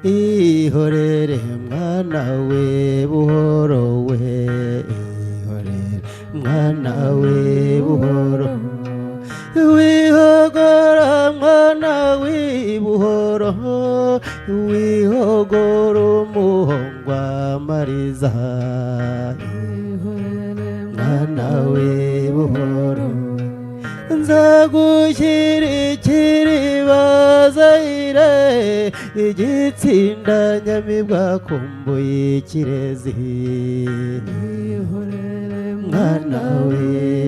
ihorere mwana we buhoro we ihorere mwana we buhoro wihogora mwana w'ibuhoro wihogora umuhongwa mariza mwana we buhoro nzagushyira ikiribazaire igitsinda nyamibwa kumbuye ikirezi mwana we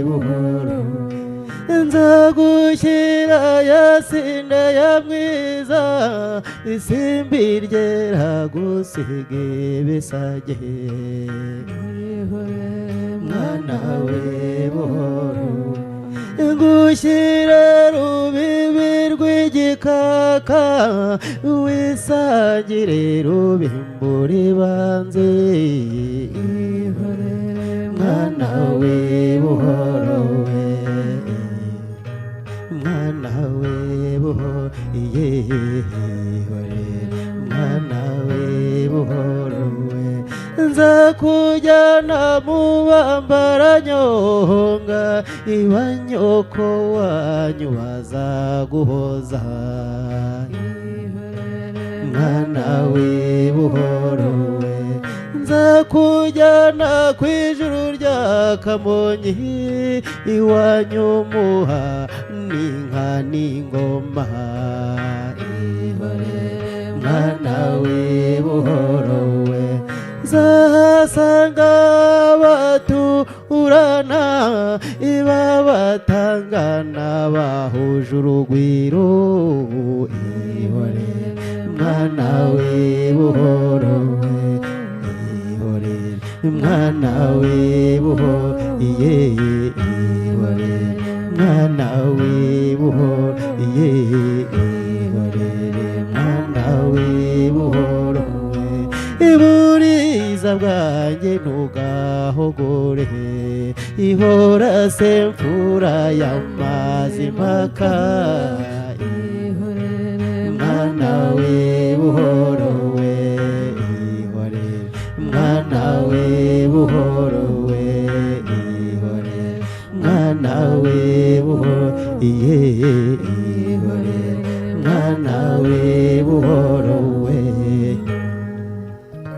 buhoro nzagushyira yasinda ya mwiza isimbi ryera gusiga ibisage mwana we buhoro ngushyire rubibi rw'igikaka wisangire rubimbura ibanze mwana we buhoro we mwana we buhoro yehore mwana we buhoro we nzakujyana mu bambaranyonga ibanyoko wanyu bazaguhoza mwana we buhoro we nzakujyana ku ijuru rya Kamonyi iwanyu muha n'inka n'ingoma mwana we buhoro we nzahasanga baturana iba batangana bahuje urugwiro ihore mwana we buhoro we ihore mwana we buhoro ihore mwana we buhoro ihore mwana we buhoro iburiza bwanjye ntugahogore ihora se mfura y'amazi mpaka mwana we buhoro we ihore mwana we buhoro we ihore mwana we buhoro ihore mwana we